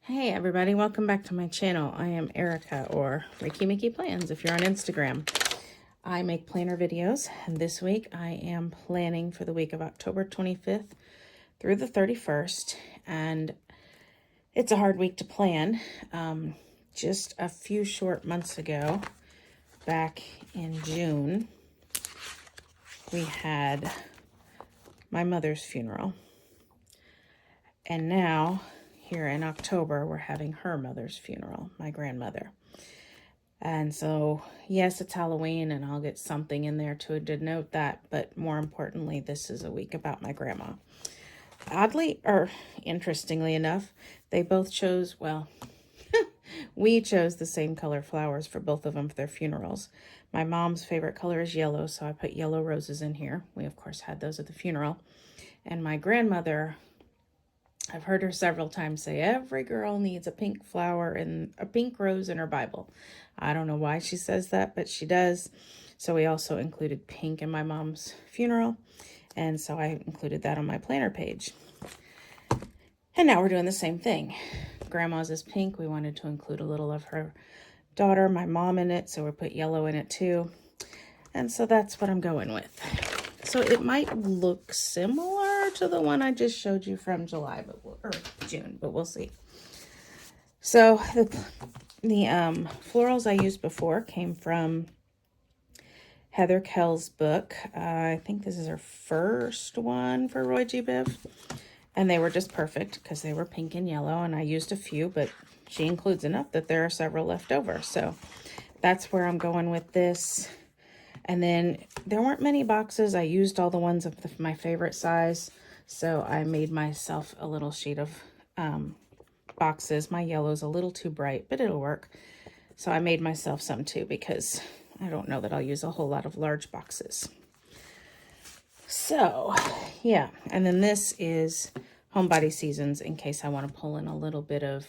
Hey everybody, welcome back to my channel. I am Erica, or Reiki Mickey Plans if you're on Instagram. I make planner videos, and this week I am planning for the week of October 25th through the 31st, and it's a hard week to plan. Just a few short months ago, back in June, we had my mother's funeral, and now here in October, we're having her mother's funeral, my grandmother. And so, yes, it's Halloween, and I'll get something in there to denote that. But more importantly, this is a week about my grandma. Oddly, or interestingly enough, they both chose, well, we chose the same color flowers for both of them for their funerals. My mom's favorite color is yellow, so I put yellow roses in here. We, of course, had those at the funeral. And my grandmother, I've heard her several times say every girl needs a pink flower and a pink rose in her Bible. I don't know why she says that, but she does. So we also included pink in my mom's funeral. And so I included that on my planner page. And now we're doing the same thing. Grandma's is pink. We wanted to include a little of her daughter, my mom, in it. So we put yellow in it too. And so that's what I'm going with. So it might look similar to the one I just showed you from July, or June, but we'll see. So the florals I used before came from Heather Kell's book. I think this is her first one for Roy G. Biv. And they were just perfect because they were pink and yellow, and I used a few, but she includes enough that there are several left over. So that's where I'm going with this. And then there weren't many boxes. I used all the ones of my favorite size. So I made myself a little sheet of boxes. My yellow's a little too bright, but it'll work. So I made myself some too, because I don't know that I'll use a whole lot of large boxes. So yeah, and then this is Homebody Seasons in case I want to pull in a little bit of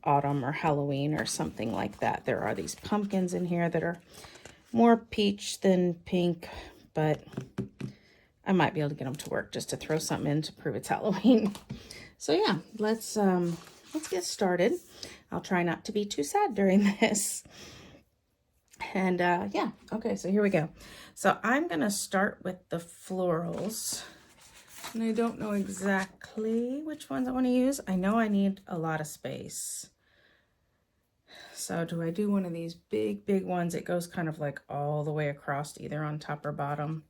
autumn or Halloween or something like that. There are these pumpkins in here that are more peach than pink, but I might be able to get them to work just to throw something in to prove it's Halloween. So yeah, let's get started. I'll try not to be too sad during this. And yeah, okay, so here we go. So I'm gonna start with the florals, and I don't know exactly which ones I want to use. I know I need a lot of space. So do I do one of these big ones? It goes kind of like all the way across, either on top or bottom.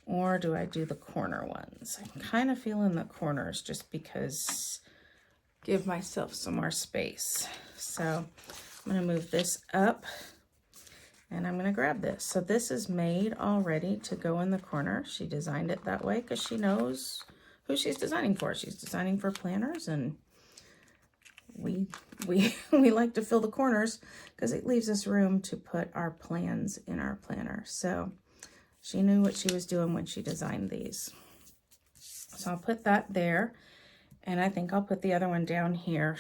Or do I do the corner ones? I'm kind of feeling the corners just because give myself some more space. So I'm going to move this up and I'm going to grab this. So this is made already to go in the corner. She designed it that way because she knows who she's designing for. She's designing for planners, and we like to fill the corners because it leaves us room to put our plans in our planner. So she knew what she was doing when she designed these. So I'll put that there, and I think I'll put the other one down here.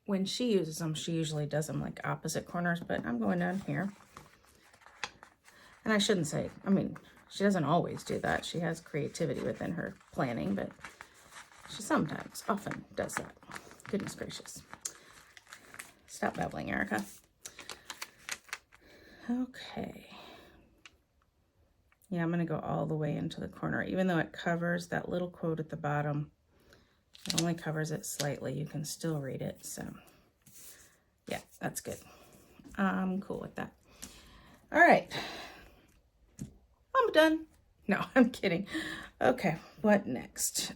When she uses them, she usually does them like opposite corners, but I'm going down here. And I shouldn't say, I mean, she doesn't always do that. She has creativity within her planning, but she sometimes, often does that. Goodness gracious. Stop babbling, Erica. Okay. Yeah, I'm going to go all the way into the corner. Even though it covers that little quote at the bottom, it only covers it slightly. You can still read it. So, yeah, that's good. I'm cool with that. All right. I'm done. No, I'm kidding. Okay, what next?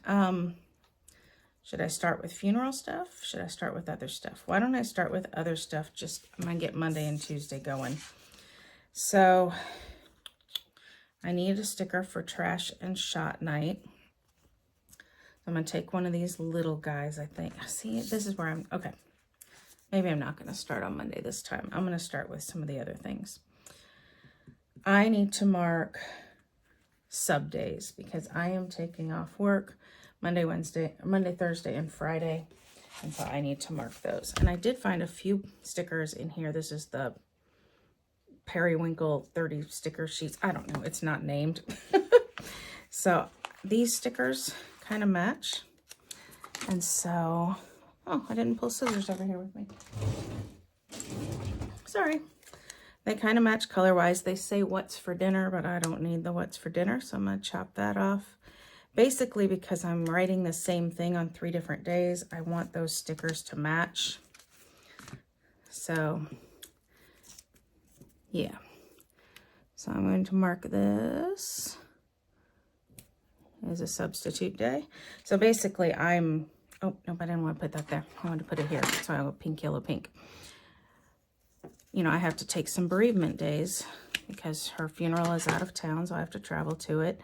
Should I start with funeral stuff? Should I start with other stuff? Why don't I start with other stuff? Just, I'm going to get Monday and Tuesday going. So I need a sticker for trash and shot night. I'm going to take one of these little guys, I think. See, this is where I'm, okay. Maybe I'm not going to start on Monday this time. I'm going to start with some of the other things. I need to mark sub days because I am taking off work Monday, Thursday, and Friday. And so I need to mark those. And I did find a few stickers in here. This is the Periwinkle 30 sticker sheets. I don't know. It's not named. So these stickers kind of match. And so, oh, I didn't pull scissors over here with me. Sorry. They kind of match color-wise. They say what's for dinner, but I don't need the what's for dinner, so I'm going to chop that off. Basically, because I'm writing the same thing on 3 different days, I want those stickers to match. So, yeah. So I'm going to mark this as a substitute day. So basically oh, no, I didn't want to put that there. I wanted to put it here. So I go pink, yellow, pink. You know, I have to take some bereavement days because her funeral is out of town, so I have to travel to it.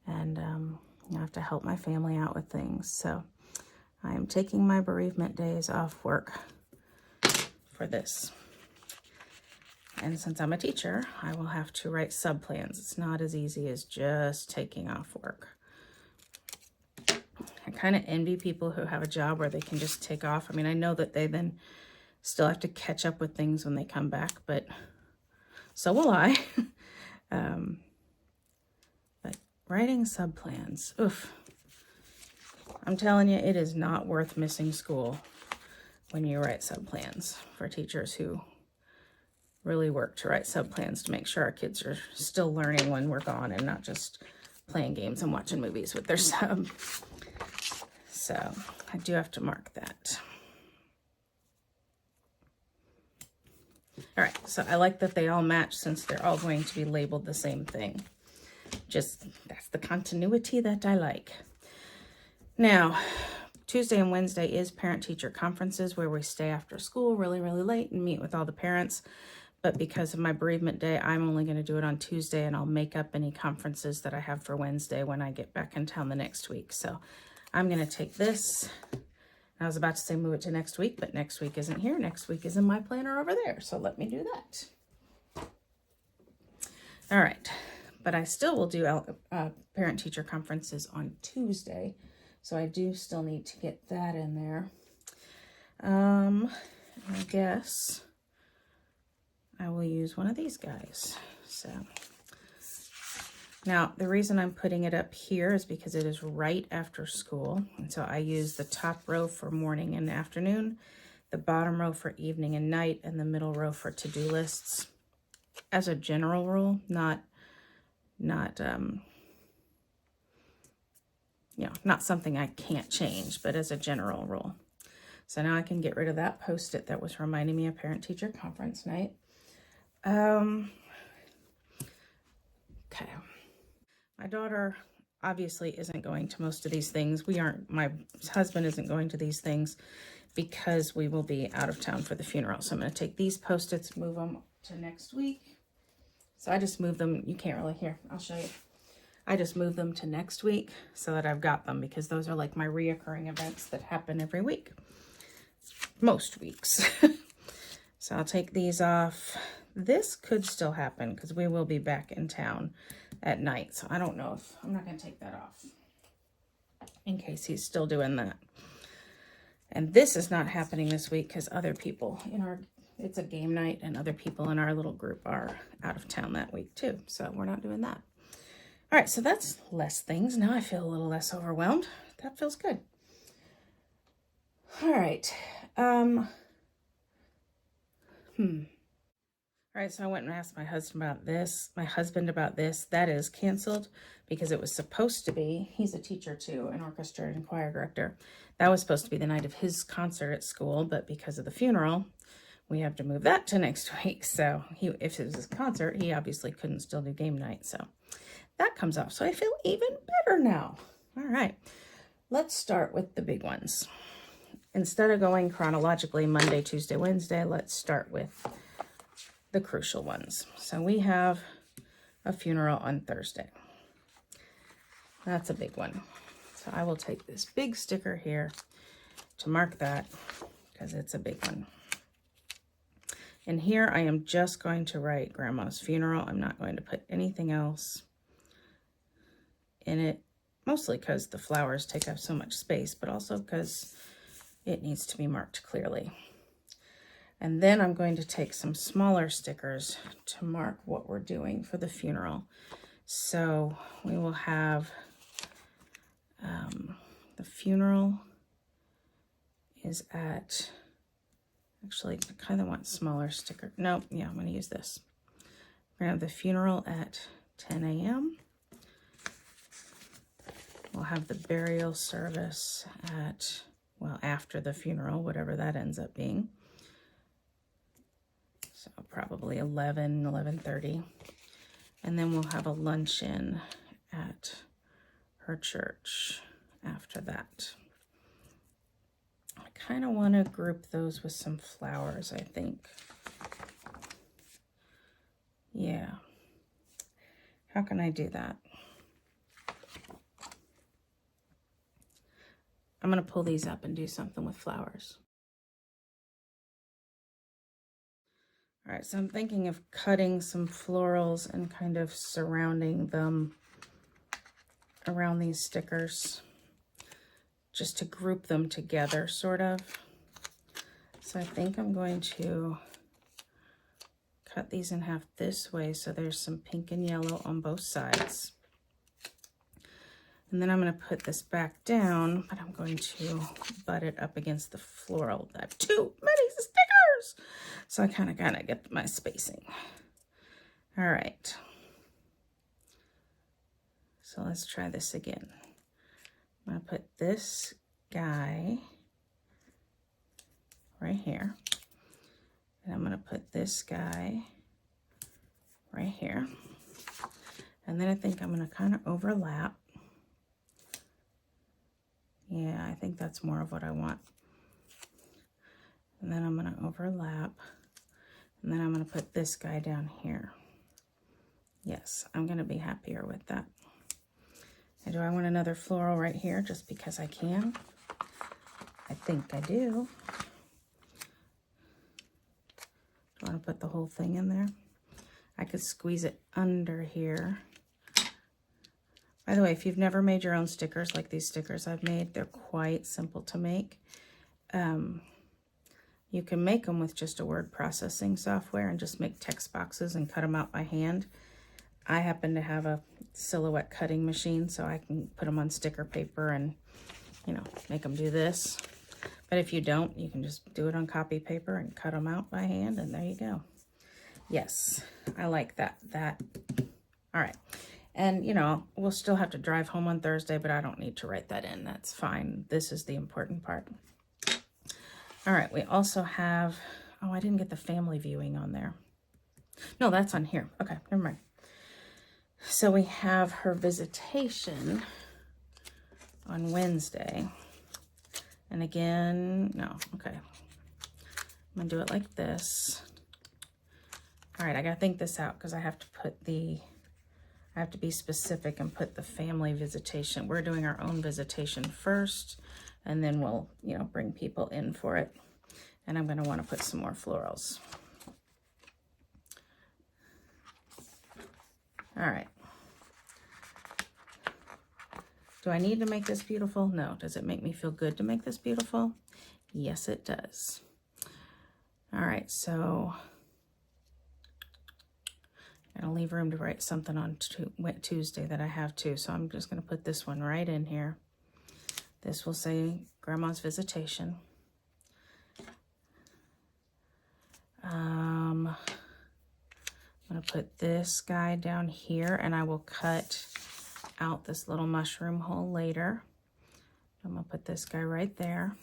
And I have to help my family out with things. So I am taking my bereavement days off work for this. And since I'm a teacher, I will have to write sub-plans. It's not as easy as just taking off work. I kind of envy people who have a job where they can just take off. I mean, I know that they then still have to catch up with things when they come back, but so will I. But writing sub-plans, oof. I'm telling you, it is not worth missing school when you write sub-plans for teachers who really work to write sub-plans to make sure our kids are still learning when we're gone and not just playing games and watching movies with their sub. So I do have to mark that. All right, so I like that they all match since they're all going to be labeled the same thing. Just, that's the continuity that I like. Now, Tuesday and Wednesday is parent-teacher conferences where we stay after school really, really late and meet with all the parents. But because of my bereavement day, I'm only going to do it on Tuesday, and I'll make up any conferences that I have for Wednesday when I get back in town the next week. So I'm going to take this. I was about to say move it to next week, but next week isn't here. Next week is in my planner over there. So let me do that. All right. But I still will do parent-teacher conferences on Tuesday. So I do still need to get that in there. I guess I will use one of these guys. So now the reason I'm putting it up here is because it is right after school. And so I use the top row for morning and afternoon, the bottom row for evening and night, and the middle row for to-do lists as a general rule, not something I can't change, but as a general rule. So now I can get rid of that Post-it that was reminding me of parent-teacher conference night. Okay. My daughter obviously isn't going to most of these things. My husband isn't going to these things because we will be out of town for the funeral. So I'm going to take these Post-its, move them to next week. So I just moved them. You can't really hear. I'll show you. I just moved them to next week so that I've got them because those are like my reoccurring events that happen every week. Most weeks. So I'll take these off. This could still happen because we will be back in town at night. So I don't know if I'm not going to take that off in case he's still doing that. And this is not happening this week because other people it's a game night and other people in our little group are out of town that week too. So we're not doing that. All right, so that's less things. Now I feel a little less overwhelmed. That feels good. All right. All right, so I went and asked my husband about this. That is canceled because it was supposed to be, he's a teacher too, an orchestra and choir director. That was supposed to be the night of his concert at school, but because of the funeral, we have to move that to next week. So if it was his concert, he obviously couldn't still do game night. So that comes off. So I feel even better now. All right, let's start with the big ones. Instead of going chronologically Monday, Tuesday, Wednesday, let's start with the crucial ones. So we have a funeral on Thursday. That's a big one. So I will take this big sticker here to mark that because it's a big one. And here I am just going to write Grandma's funeral. I'm not going to put anything else in it, mostly because the flowers take up so much space, but also because it needs to be marked clearly. And then I'm going to take some smaller stickers to mark what we're doing for the funeral. So we will have the funeral is at, actually, I kind of want smaller sticker. No, yeah, I'm going to use this. We're going to have the funeral at 10 a.m. We'll have the burial service at, well, after the funeral, whatever that ends up being. So probably 11:30. And then we'll have a luncheon at her church after that. I kind of want to group those with some flowers, I think. Yeah. How can I do that? I'm going to pull these up and do something with flowers. All right, so I'm thinking of cutting some florals and kind of surrounding them around these stickers, just to group them together, sort of. So I think I'm going to cut these in half this way so there's some pink and yellow on both sides. And then I'm going to put this back down, but I'm going to butt it up against the floral. I have too many stickers! So I kind of get my spacing. All right. So let's try this again. I'm going to put this guy right here. And I'm going to put this guy right here. And then I think I'm going to kind of overlap. Yeah, I think that's more of what I want. And then I'm going to overlap. And then I'm going to put this guy down here. Yes, I'm going to be happier with that. And do I want another floral right here just because I can? I think I do. Do I want to put the whole thing in there? I could squeeze it under here. By the way, if you've never made your own stickers like these stickers I've made, they're quite simple to make. You can make them with just a word processing software and just make text boxes and cut them out by hand. I happen to have a silhouette cutting machine, so I can put them on sticker paper and, you know, make them do this. But if you don't, you can just do it on copy paper and cut them out by hand, and there you go. Yes, I like that. All right. And, you know, we'll still have to drive home on Thursday, but I don't need to write that in. That's fine. This is the important part. All right, we also have, oh, I didn't get the family viewing on there. No, that's on here. Okay, never mind. So we have her visitation on Wednesday. And again, no, okay. I'm gonna do it like this. All right, I gotta think this out because I have to put I have to be specific and put the family visitation. We're doing our own visitation first, and then we'll, you know, bring people in for it. And I'm gonna wanna put some more florals. All right. Do I need to make this beautiful? No. Does it make me feel good to make this beautiful? Yes, it does. All right, so I'm gonna leave room to write something on Tuesday that I have too. So I'm just gonna put this one right in here. This will say Grandma's Visitation. I'm gonna put this guy down here, and I will cut out this little mushroom hole later. I'm gonna put this guy right there.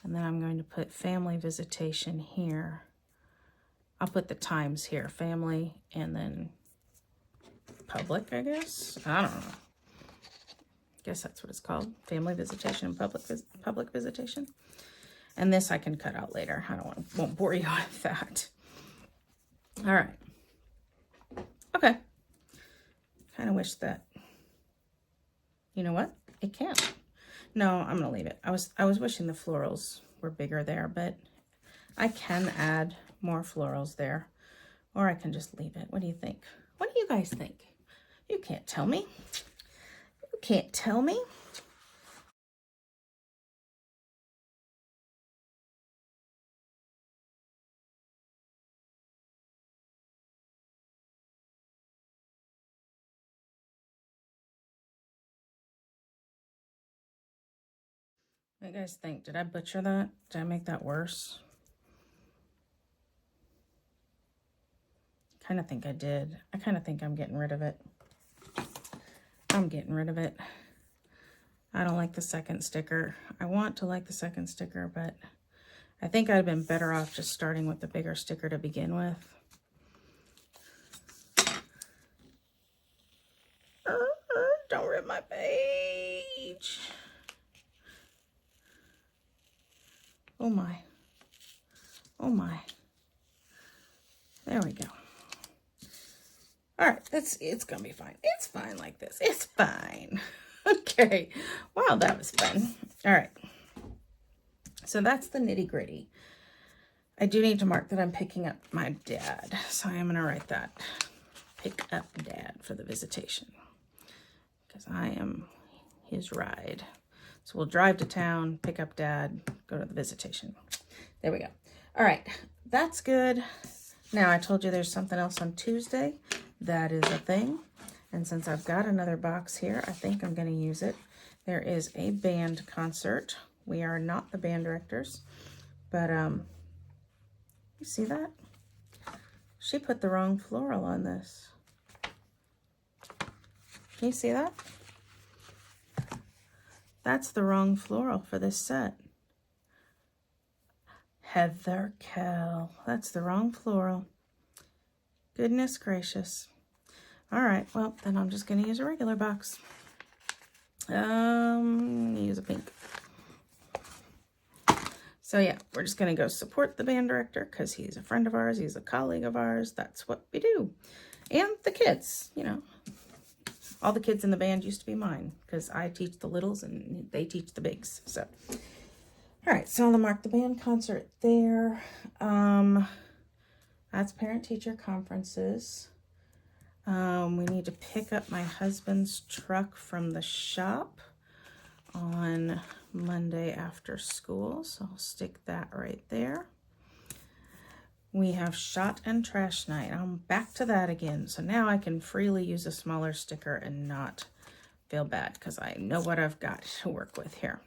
And then I'm going to put family visitation here. I'll put the times here, family and then public, I guess. I don't know. Guess that's what it's called. Family visitation and public visitation. And this I can cut out later. I won't bore you with that. All right. Okay. Kind of wish that, you know what? It can't. No, I'm gonna leave it. I was wishing the florals were bigger there, but I can add more florals there, or I can just leave it. What do you think? What do you guys think? You can't tell me. You can't tell me. What do you guys think? Did I butcher that? Did I make that worse? I kind of think I did. I kind of think I'm getting rid of it. I'm getting rid of it. I don't like the second sticker. I want to like the second sticker, but I think I'd have been better off just starting with the bigger sticker to begin with. Don't rip my page. Oh my. Oh my. There we go. All right, it's gonna be fine. It's fine like this. It's fine. Okay. Wow, that was fun. All right. So that's the nitty gritty. I do need to mark that I'm picking up my dad. So I am gonna write that. Pick up dad for the visitation. Because I am his ride. So we'll drive to town, pick up dad, go to the visitation. There we go. All right, that's good. Now, I told you there's something else on Tuesday. That is a thing. And since I've got another box here, I think I'm going to use it. There is a band concert. We are not the band directors, but you see that? She put the wrong floral on this. Can you see that? That's the wrong floral for this set. Heather Kell. That's the wrong floral. Goodness gracious. All right, well, then I'm just going to use a regular box. Use a pink. So yeah, we're just going to go support the band director because he's a friend of ours. He's a colleague of ours. That's what we do. And the kids, you know. All the kids in the band used to be mine because I teach the littles and they teach the bigs. So, all right, so I'll mark the band concert there. That's parent-teacher conferences. We need to pick up my husband's truck from the shop on Monday after school. So I'll stick that right there. We have shot and trash night. I'm back to that again. So now I can freely use a smaller sticker and not feel bad because I know what I've got to work with here.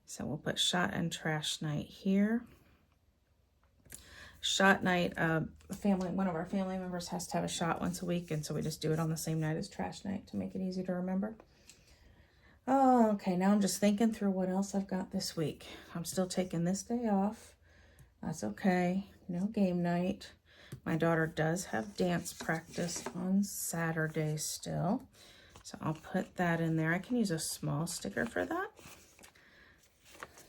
So we'll put shot and trash night here. Shot night, one of our family members has to have a shot once a week, and so we just do it on the same night as trash night to make it easy to remember. Oh, okay, now I'm just thinking through what else I've got this week. I'm still taking this day off. That's okay. No game night. My daughter does have dance practice on Saturday still, so I'll put that in there. I can use a small sticker for that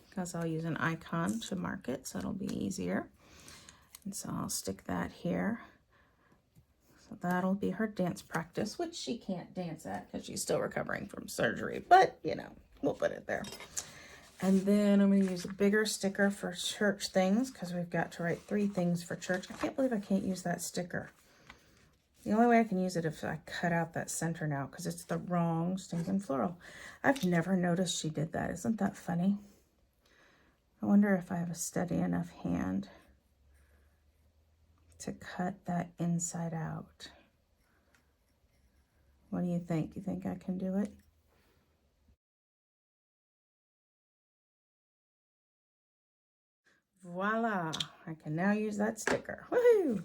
because I'll use an icon to mark it, so it'll be easier. And so I'll stick that here. So that'll be her dance practice, which she can't dance at because she's still recovering from surgery. But, you know, we'll put it there. And then I'm going to use a bigger sticker for church things because we've got to write 3 things for church. I can't believe I can't use that sticker. The only way I can use it if I cut out that center now because it's the wrong stinking floral. I've never noticed she did that. Isn't that funny? I wonder if I have a steady enough hand to cut that inside out. What do you think? You think I can do it? Voila! I can now use that sticker. Woohoo!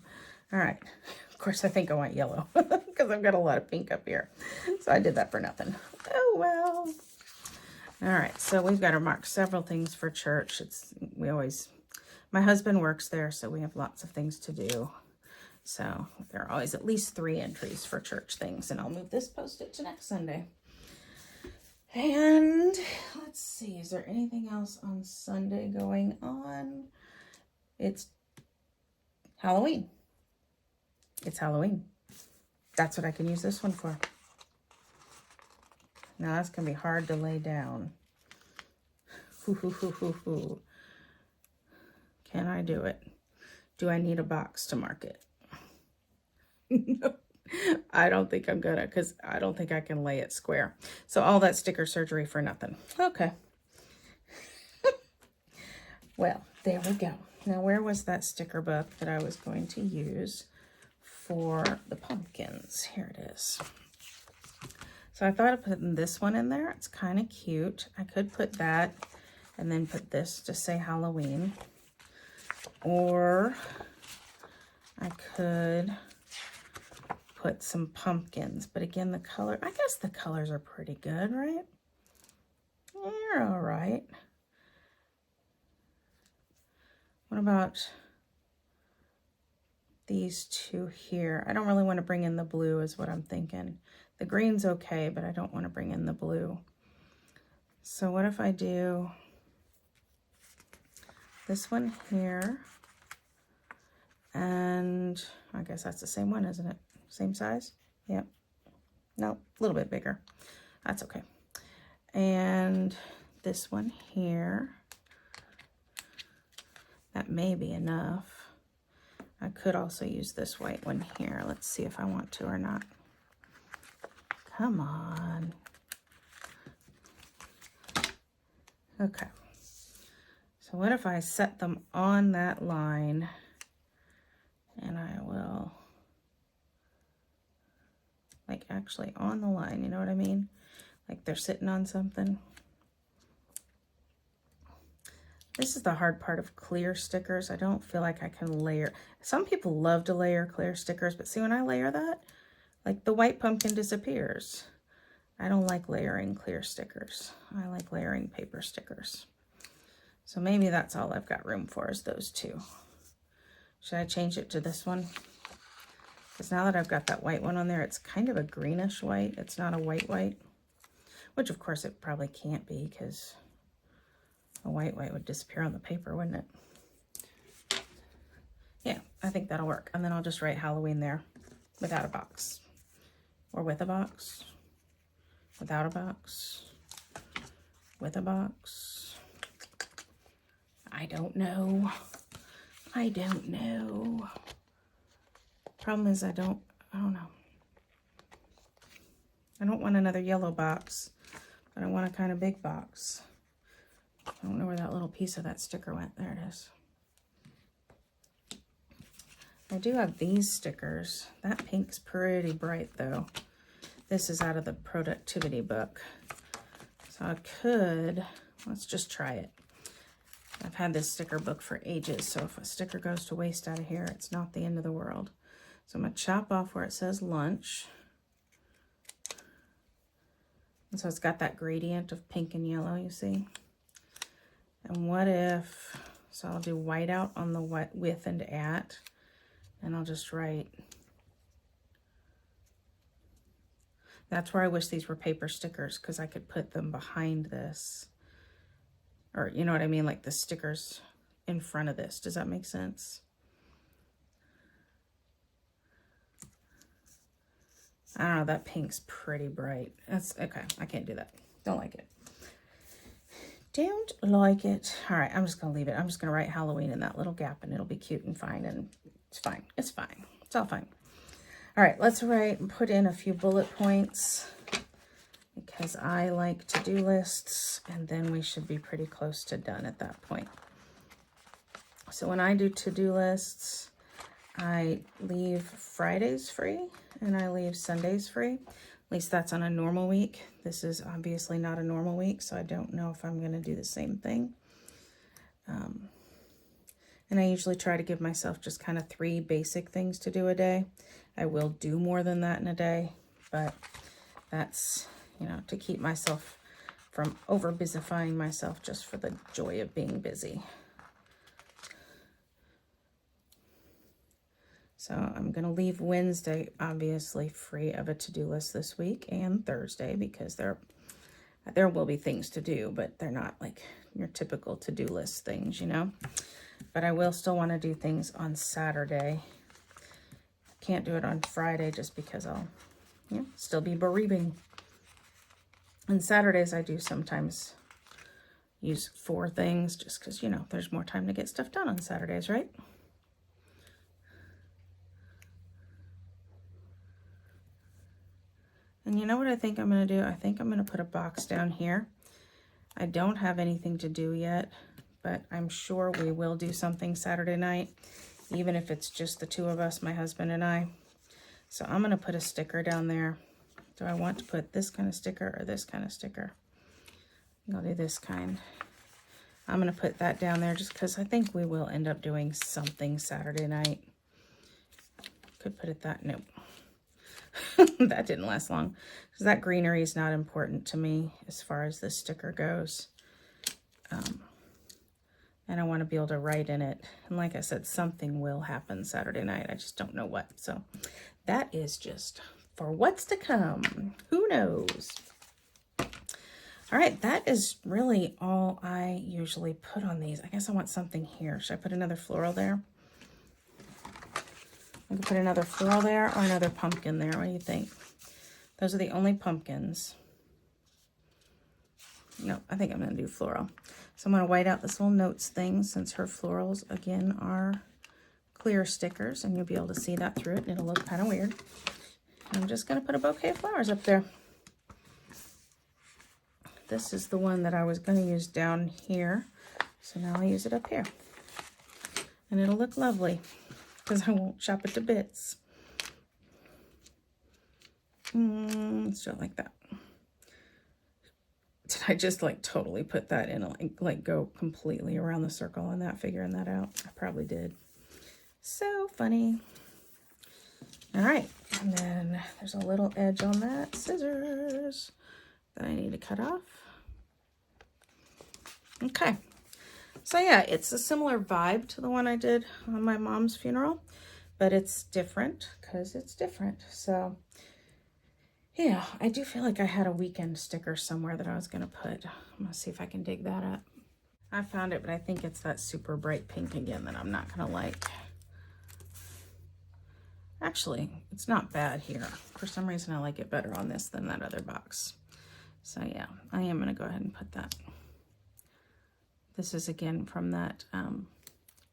All right. Of course, I think I want yellow because I've got a lot of pink up here. So I did that for nothing. Oh, well. All right. So we've got to mark several things for church. My husband works there, so we have lots of things to do. So there are always at least 3 entries for church things, and I'll move this post-it to next Sunday. And let's see, is there anything else on Sunday going on? It's Halloween. It's Halloween. That's what I can use this one for. Now that's going to be hard to lay down. Can I do it? Do I need a box to mark it? No, I don't think I'm gonna, because I don't think I can lay it square. So all that sticker surgery for nothing. Okay. Well, there we go. Now, where was that sticker book that I was going to use for the pumpkins? Here it is. So I thought of putting this one in there. It's kind of cute. I could put that and then put this to say Halloween. Or I could put some pumpkins, but again, the color, I guess the colors are pretty good, right? They're all right. What about these two here? I don't really want to bring in the blue is what I'm thinking. The green's okay, but I don't want to bring in the blue. So what if I do this one here? And I guess that's the same one, isn't it? Same size? Yep. No, a little bit bigger. That's okay. And this one here. That may be enough. I could also use this white one here. Let's see if I want to or not. Come on. Okay. So what if I set them on that line, and I will, like, actually on the line, you know what I mean? Like they're sitting on something. This is the hard part of clear stickers. I don't feel like I can layer. Some people love to layer clear stickers, but see, when I layer that, like the white pumpkin disappears. I don't like layering clear stickers. I like layering paper stickers. So maybe that's all I've got room for is those two. Should I change it to this one? Because now that I've got that white one on there, it's kind of a greenish white. It's not a white white, which of course it probably can't be because a white white would disappear on the paper, wouldn't it? Yeah, I think that'll work. And then I'll just write Halloween there without a box. Or with a box. Without a box. With a box. I don't know. I don't know. Problem is I don't know. I don't want another yellow box, but I want a kind of big box. I don't know where that little piece of that sticker went. There it is. I do have these stickers. That pink's pretty bright though. This is out of the productivity book. So I could, let's just try it. I've had this sticker book for ages, so if a sticker goes to waste out of here, it's not the end of the world. So I'm going to chop off where it says lunch. And so it's got that gradient of pink and yellow, you see? And what if, so I'll do white out on the with and at, and I'll just write, that's where I wish these were paper stickers, because I could put them behind this. Or, you know what I mean? Like the stickers in front of this. Does that make sense? I don't know. That pink's pretty bright. That's okay. I can't do that. Don't like it. Don't like it. All right. I'm just going to leave it. I'm just going to write Halloween in that little gap, and it'll be cute and fine. And it's fine. It's fine. It's all fine. All right. Let's write and put in a few bullet points, because I like to-do lists, and then we should be pretty close to done at that point. So when I do to-do lists, I leave Fridays free and I leave Sundays free. At least that's on a normal week. This is obviously not a normal week, so I don't know if I'm going to do the same thing. And I usually try to give myself just kind of 3 basic things to do a day. I will do more than that in a day, but that's, you know, to keep myself from over-busifying myself just for the joy of being busy. So I'm going to leave Wednesday, obviously, free of a to-do list this week, and Thursday, because there will be things to do, but they're not like your typical to-do list things, you know. But I will still want to do things on Saturday. Can't do it on Friday just because I'll, you know, still be bereaving. And Saturdays I do sometimes use 4 things just because, you know, there's more time to get stuff done on Saturdays, right? And you know what I think I'm going to do? I think I'm going to put a box down here. I don't have anything to do yet, but I'm sure we will do something Saturday night, even if it's just the 2 of us, my husband and I. So I'm going to put a sticker down there. Do I want to put this kind of sticker or this kind of sticker? I'll do this kind. I'm going to put that down there just because I think we will end up doing something Saturday night. Could put it that, nope. That didn't last long because that greenery is not important to me as far as this sticker goes. And I want to be able to write in it. And like I said, something will happen Saturday night. I just don't know what. So that is just for what's to come. Who knows? All right, that is really all I usually put on these. I guess I want something here. Should I put another floral there? I could put another floral there or another pumpkin there. What do you think? Those are the only pumpkins. No, I think I'm going to do floral. So I'm going to white out this little notes thing since her florals, again, are clear stickers. And you'll be able to see that through it. And it'll look kind of weird. I'm just going to put a bouquet of flowers up there. This is the one that I was going to use down here. So now I use it up here. And it'll look lovely because I won't chop it to bits. Let's do it like that. Did I just like totally put that in, like go completely around the circle on that, figuring that out? I probably did. So funny. All right, and then there's a little edge on that, scissors, that I need to cut off. Okay, so yeah, it's a similar vibe to the one I did on my mom's funeral, but it's different because it's different. So yeah, I do feel like I had a weekend sticker somewhere that I was going to put. I'm going to see if I can dig that up. I found it, but I think it's that super bright pink again that I'm not going to like. Actually, it's not bad here. For some reason, I like it better on this than that other box. So yeah, I am going to go ahead and put that. This is again from that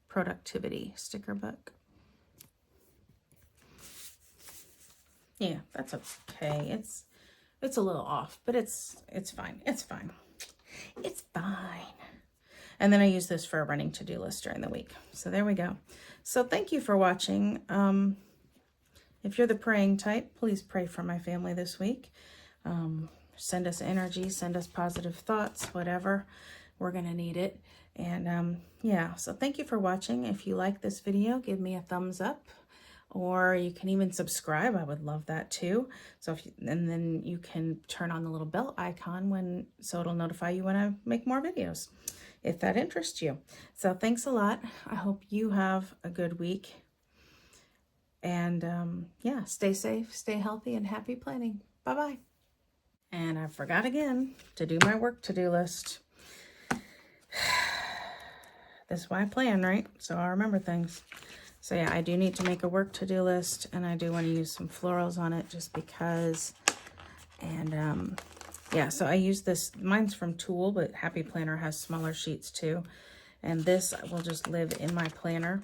productivity sticker book. Yeah, that's okay. It's a little off, but it's fine. It's fine. It's fine. And then I use this for a running to-do list during the week. So there we go. So thank you for watching. If you're the praying type, please pray for my family this week. Send us energy, send us positive thoughts, whatever. We're going to need it. And yeah, so thank you for watching. If you like this video, give me a thumbs up. Or you can even subscribe. I would love that too. So and then you can turn on the little bell icon so it'll notify you when I make more videos, if that interests you. So thanks a lot. I hope you have a good week. And yeah, stay safe, stay healthy, and happy planning. Bye-bye. And I forgot again to do my work to-do list. This is why I plan, right? So I'll remember things. So yeah, I do need to make a work to-do list, and I do want to use some florals on it just because. And yeah, so I use this, mine's from Tool, but Happy Planner has smaller sheets too. And this will just live in my planner.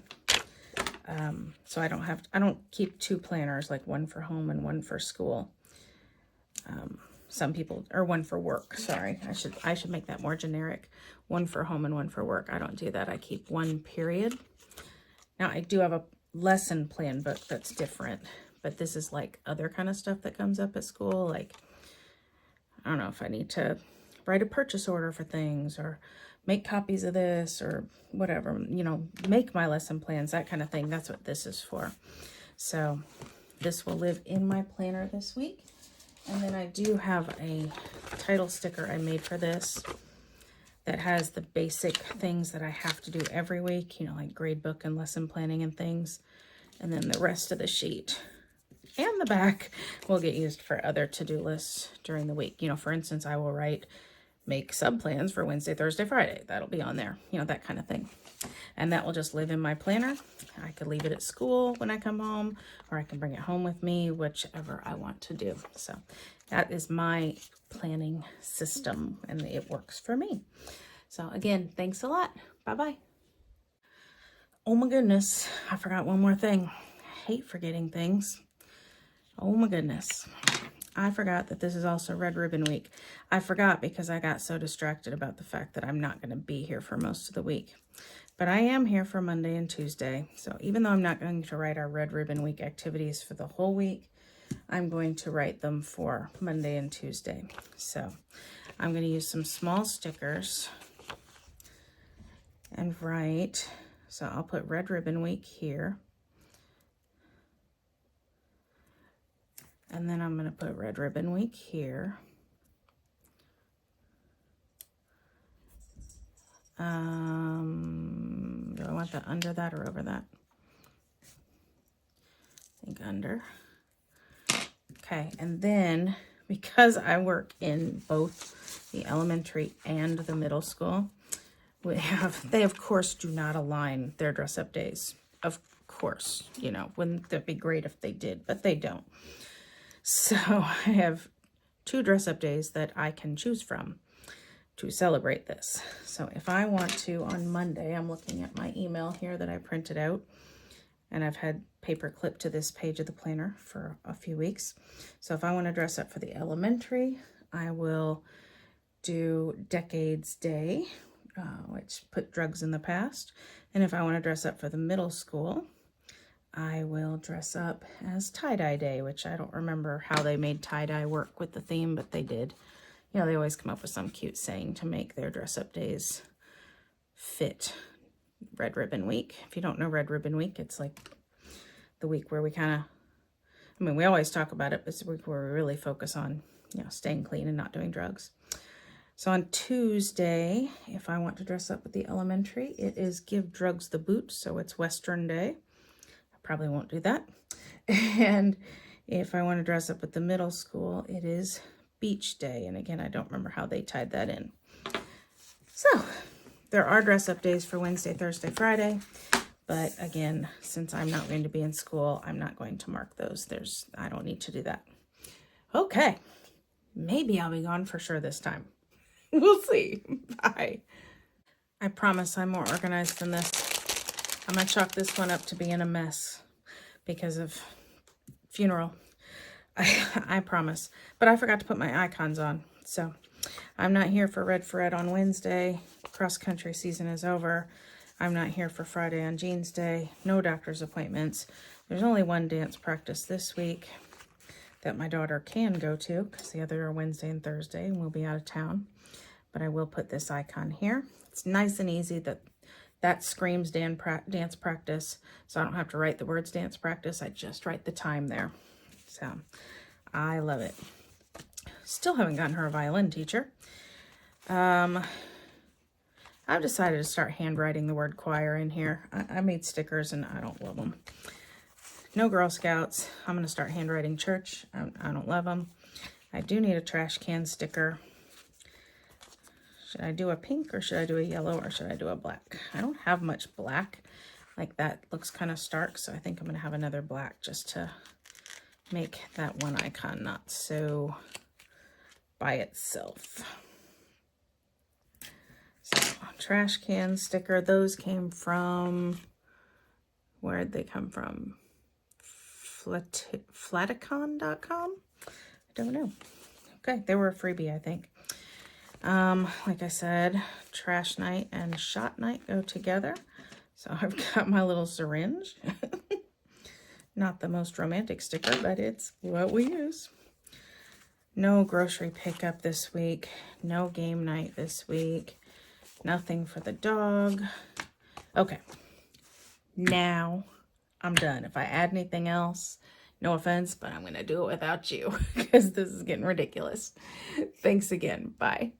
So I don't keep two planners, like one for home and one for school. Some people, or one for work, sorry. I should make that more generic. One for home and one for work. I don't do that. I keep one period. Now, I do have a lesson plan book that's different, but this is like other kind of stuff that comes up at school. Like, I don't know if I need to write a purchase order for things or make copies of this or whatever, you know, make my lesson plans, that kind of thing. That's what this is for. So this will live in my planner this week. And then I do have a title sticker I made for this that has the basic things that I have to do every week, you know, like grade book and lesson planning and things. And then the rest of the sheet and the back will get used for other to-do lists during the week. You know, for instance, I will make sub plans for Wednesday, Thursday, Friday. That'll be on there, you know, that kind of thing. And that will just live in my planner. I could leave it at school when I come home, or I can bring it home with me, whichever I want to do. So that is my planning system, and it works for me. So again, thanks a lot. Bye-bye. Oh my goodness, I forgot one more thing. I hate forgetting things. Oh my goodness. I forgot that this is also Red Ribbon Week. I forgot because I got so distracted about the fact that I'm not going to be here for most of the week. But I am here for Monday and Tuesday. So even though I'm not going to write our Red Ribbon Week activities for the whole week, I'm going to write them for Monday and Tuesday. So I'm going to use some small stickers and write. So I'll put Red Ribbon Week here. And then I'm going to put Red Ribbon Week here. Do I want that under that or over that? I think under. Okay, and then because I work in both the elementary and the middle school, they of course do not align their dress-up days. Of course, you know, wouldn't that be great if they did, but they don't. So I have 2 dress-up days that I can choose from to celebrate this. So if I want to, on Monday, I'm looking at my email here that I printed out, and I've had paper clipped to this page of the planner for a few weeks. So if I want to dress up for the elementary, I will do Decades Day, which put drugs in the past. And if I want to dress up for the middle school, I will dress up as Tie-Dye Day, which I don't remember how they made tie-dye work with the theme, but they did. You know, they always come up with some cute saying to make their dress-up days fit Red Ribbon Week. If you don't know Red Ribbon Week, it's like the week where we kind of, I mean, we always talk about it, but it's the week where we really focus on, you know, staying clean and not doing drugs. So on Tuesday, if I want to dress up with the elementary, it is Give Drugs the Boot, so it's Western Day. I probably won't do that. And if I want to dress up with the middle school, it is Beach Day. And again, I don't remember how they tied that in. So there are dress-up days for Wednesday, Thursday, Friday. But again, since I'm not going to be in school, I'm not going to mark those. I don't need to do that. Okay. Maybe I'll be gone for sure this time. We'll see. Bye. I promise I'm more organized than this. I'm going to chalk this one up to being a mess because of funeral. I promise. But I forgot to put my icons on. So I'm not here for Red for Ed on Wednesday. Cross country season is over. I'm not here for Friday on Jeans Day. No doctor's appointments. There's only one dance practice this week that my daughter can go to because the other are Wednesday and Thursday and we'll be out of town. But I will put this icon here. It's nice and easy. That screams dance practice. So I don't have to write the words dance practice. I just write the time there. So I love it. Still haven't gotten her a violin teacher. I've decided to start handwriting the word choir in here. I made stickers and I don't love them. No Girl Scouts. I'm going to start handwriting church. I don't love them. I do need a trash can sticker. Should I do a pink or should I do a yellow or should I do a black? I don't have much black. Like that looks kind of stark, so I think I'm going to have another black just to make that one icon not so by itself. So trash can sticker, those came from, where did they come from? Flaticon.com? I don't know. Okay, they were a freebie, I think. Like I said, trash night and shot night go together. So I've got my little syringe. Not the most romantic sticker, but it's what we use. No grocery pickup this week. No game night this week. Nothing for the dog. Okay. Now I'm done. If I add anything else, no offense, but I'm going to do it without you because this is getting ridiculous. Thanks again. Bye.